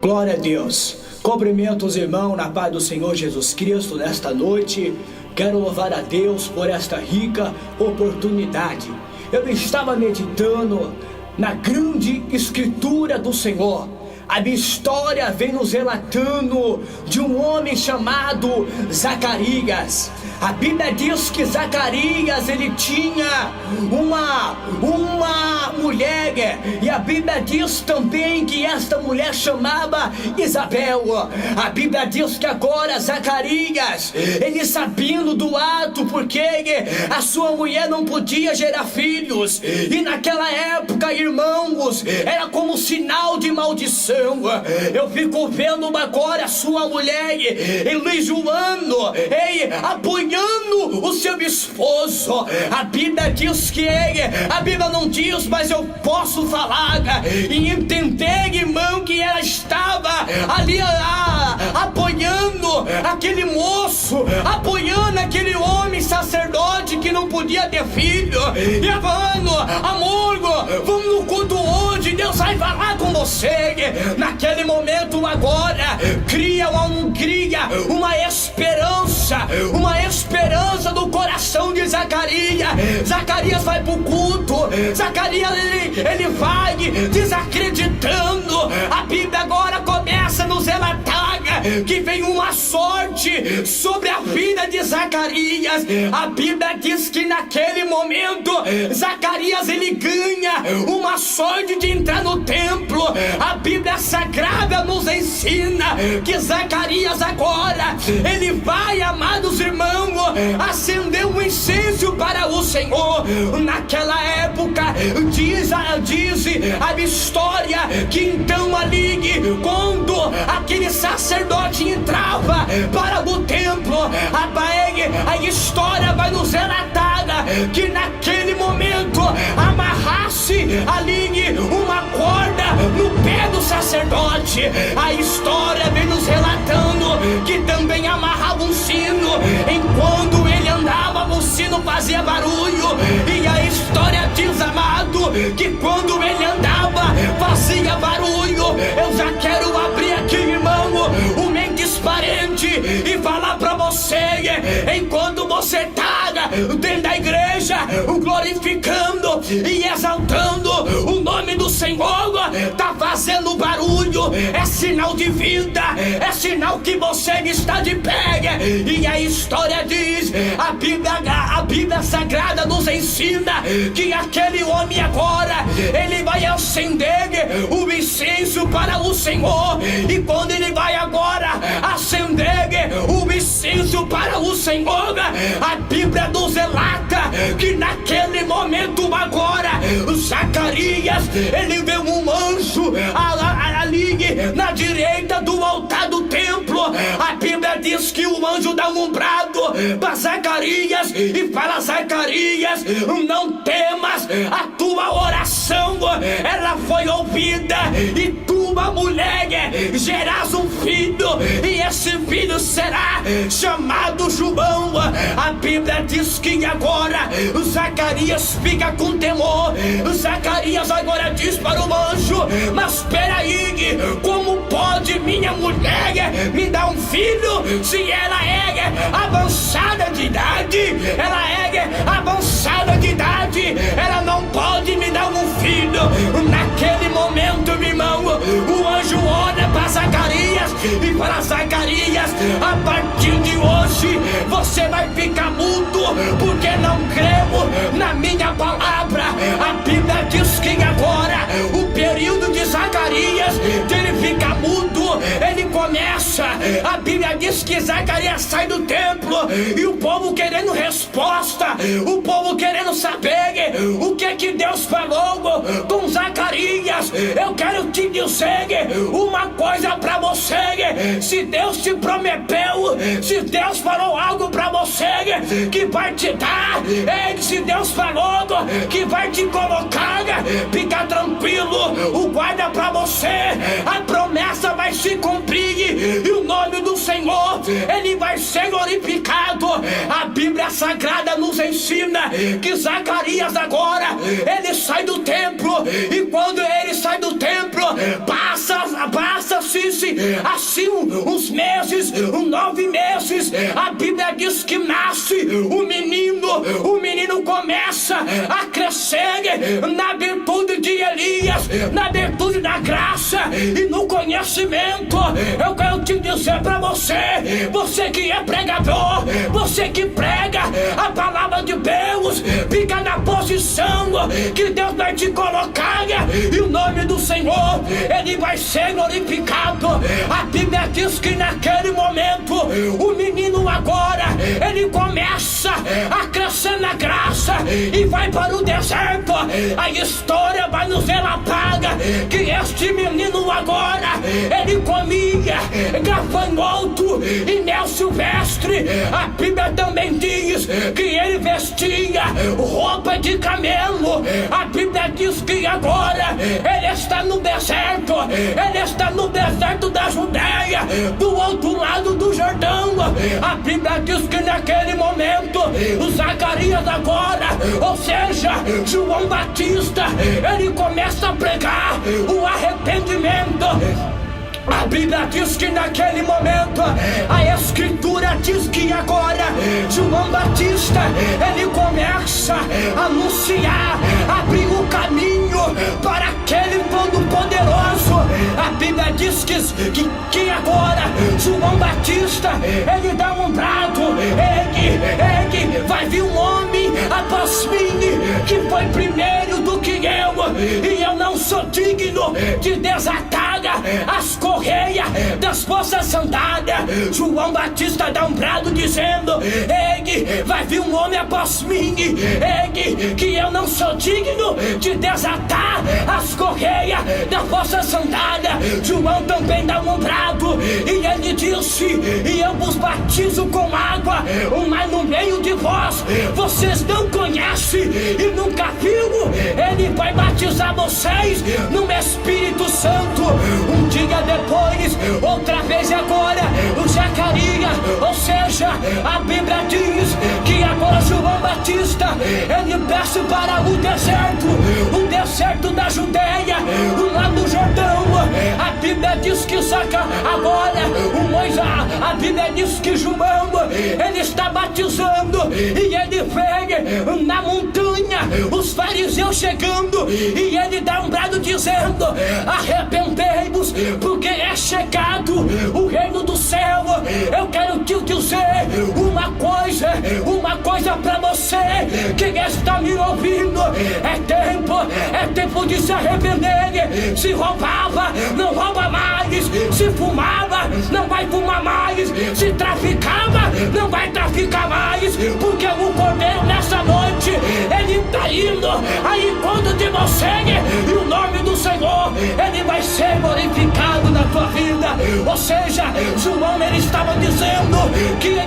Glória a Deus. Cumprimento os irmãos na paz do Senhor Jesus Cristo nesta noite. Quero louvar a Deus por esta rica oportunidade. Eu estava meditando na grande escritura do Senhor. A minha história vem nos relatando de um homem chamado Zacarias. A Bíblia diz que Zacarias, ele tinha uma mulher, e a Bíblia diz também que esta mulher chamava Isabel. A Bíblia diz que agora Zacarias, ele sabendo do ato, porque a sua mulher não podia gerar filhos, e naquela época, irmãos, era como sinal de maldição. Eu fico vendo agora a sua mulher enjoando, apoiando o seu esposo. A Bíblia diz que a Bíblia não diz, mas eu posso falar e entender, irmão, que ela estava ali apoiando aquele moço, apoiando aquele homem sacerdote que não podia ter filho, e falando: amor, vamos no culto hoje, Deus vai falar com você. Naquele momento agora cria uma esperança no coração de Zacarias. Zacarias vai pro culto, Zacarias ele vai desacreditando. A Bíblia agora começa a nos relatar que vem uma sorte sobre a vida de Zacarias. A Bíblia diz que naquele momento Zacarias ele ganha uma sorte de entrar no templo. A Bíblia Sagrada nos ensina que Zacarias agora ele vai, amados irmãos, acender um incenso para o Senhor. Naquela época diz a história que então ali, quando aquele sacerdote entrava para o templo, a história vai nos relatar que naquele momento amarrasse ali uma corda no pé do sacerdote. A história vem nos relatando que também amarrava um sino. Enquanto ele andava, o sino fazia barulho. E a história diz, amado, que quando ele andava, fazia barulho. Eu já quero abrir aqui, irmão, o Mentes Parente e falar pra você: enquanto você tá dentro da igreja glorificando e exaltando o nome do Senhor, tá fazendo barulho, é sinal de vida, é sinal que você está de pé. E a história diz, a Bíblia Sagrada nos ensina que aquele homem agora ele vai acender o incenso para o Senhor. E quando ele vai agora acender o incenso para o Senhor, a Bíblia nos relata que naquele momento agora Zacarias ele vê um anjo ali na direita do altar do templo. A Bíblia diz que o anjo dá um brado para Zacarias e fala: Zacarias, não temas, a tua oração ela foi ouvida, e tua mulher gerás um filho, e esse filho será chamado João. A Bíblia diz que agora Zacarias fica com temor. Zacarias agora diz para o anjo: mas peraí, como pode minha mulher me dar um filho se ela é avançada de idade? Ela é avançada de idade, ela não pode me dar um filho. Naquele momento, meu irmão, o anjo olha para Zacarias e fala: Zacarias, a partir de hoje você vai ficar mudo, porque não creu na minha palavra. A Bíblia diz que agora o período de Zacarias, ele fica mudo, ele começa. A Bíblia diz que Zacarias sai do templo e o povo querendo resposta, o povo querendo saber o que Deus falou com Zacarias. Eu quero te dizer uma coisa pra você: se Deus te prometeu, se Deus falou algo pra você que vai te dar, se Deus falou que vai te colocar, fica tranquilo, o guarda pra você, a promessa vai se cumprir e o nome do Senhor ele vai ser glorificado. A Bíblia Sagrada nos ensina que Zacarias agora ele sai do templo, e quando ele sai do templo, passa passa-se assim uns meses, 9 meses. A Bíblia diz que nasce o menino começa a crescer na virtude de Elias, na virtude da graça e no conhecimento. Eu quero te dizer para você que é pregador, você que prega a palavra de Deus, fica na posição que Deus vai te colocar, e o nome do Senhor, Ele vai ser glorificado. A Bíblia diz que naquele momento, o menino agora, ele começa a crescer na graça e vai para o deserto. A história vai nos relatar que este menino agora, ele comia gafanhoto e mel silvestre. A Bíblia também diz que ele vestia roupa de camelo. A Bíblia diz que agora ele está no deserto, ele está no deserto da Judeia, do outro lado do Jordão. A Bíblia diz que naquele momento, o Zacarias agora, ou seja, João Batista, ele começa a pregar o arrependimento. A Bíblia diz que naquele momento, a Escritura diz que agora João Batista, ele começa a anunciar, abrir o caminho para aquele Todo-Poderoso. A Bíblia diz que agora João Batista, ele dá um brado, ele vai vir um homem após mim, que foi primeiro do que eu, e eu não sou digno de desatar as correias das vossas sandálias. João Batista dá um brado dizendo: ei, vai vir um homem após mim, ei, que eu não sou digno de desatar as correias das vossas sandálias. João também dá um brado e ele disse: e eu vos batizo com água, mas no meio de vós, vocês não conhecem e nunca viram. Ele vai batizar vocês no Espírito Santo. Um dia depois, outra vez agora, o Zacarias, ou seja, a Bíblia diz que agora João Batista, ele desce para o deserto da Judeia, lá do Jordão. A Bíblia diz que agora a Bíblia diz que João, ele está batizando, e ele vê na montanha os fariseus chegando, e ele dá um brado dizendo: arrependei-vos, porque é chegado o reino do céu. Eu quero te dizer uma coisa para você que está me ouvindo. É tempo de se arrepender. Se roubava, não rouba mais. Se fumava, não vai fumar mais. Se traficava, não vai traficar mais, porque o Cordeiro nessa noite, ele está indo ao encontro de você, e o nome do Senhor, ele vai ser glorificado na tua vida. Ou seja, João, ele estava dizendo que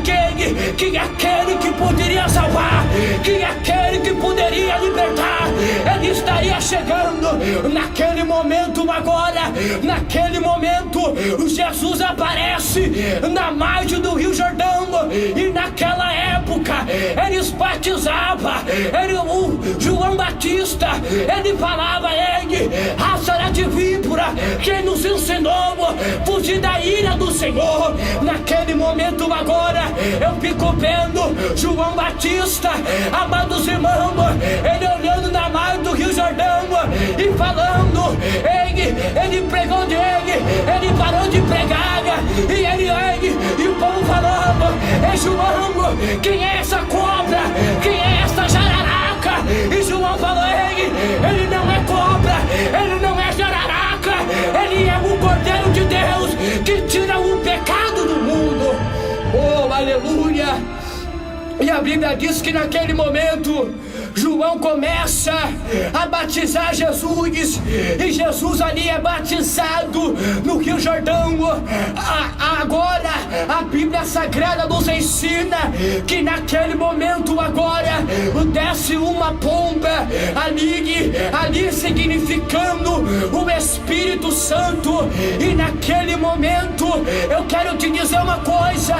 aquele que poderia salvar, que aquele que poderia libertar, ele estaria chegando. Naquele momento agora, naquele momento, Jesus aparece na margem do Rio Jordão, e naquela época eles batizavam, o João Batista, ele falava: ele, raça de víbora, quem nos ensinou a fugir da ira do Senhor. Naquele momento agora, eu fico vendo João Batista, amados irmãos, ele olhando na margem do Rio Jordão e falando, ele pregou dele, ele parou de pregar, e o povo falando: ei, João, quem é essa cobra? Quem é essa jararaca? E João falou: ele não é cobra, ele não é jararaca, ele é o Cordeiro de Deus que tira o pecado do mundo. Oh, aleluia! E a Bíblia diz que naquele momento João começa a batizar Jesus, e Jesus ali é batizado no Rio Jordão. Agora a Bíblia Sagrada nos ensina que naquele momento agora desce uma pomba ali significando o Espírito Santo, e naquele momento eu quero te dizer uma coisa: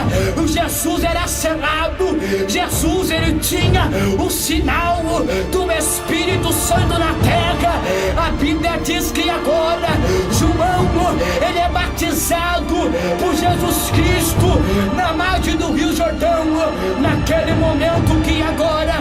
Jesus era selado, Jesus ele tinha o sinal do Espírito Santo na terra. A Bíblia diz que agora João ele é batizado por Jesus Cristo na margem do Rio Jordão. Naquele momento que agora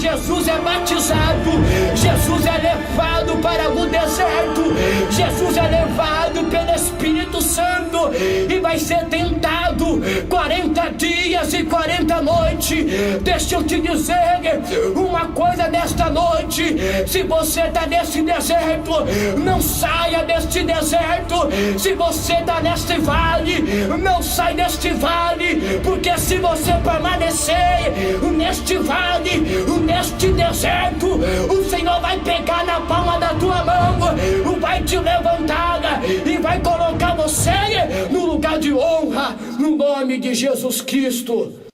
Jesus é batizado, Jesus é levado para o deserto, Jesus é levado pelo Espírito Santo e vai ser tentado 40 dias e 40 noites. Deixa eu te dizer uma coisa nesta noite: se você está nesse deserto, não saia deste deserto. Se você está neste vale, não sai deste vale, porque se você permanecer neste vale, neste deserto, o Senhor vai pegar na palma da tua mão, vai te levantar e vai colocar você no lugar de honra, no nome de Jesus Cristo.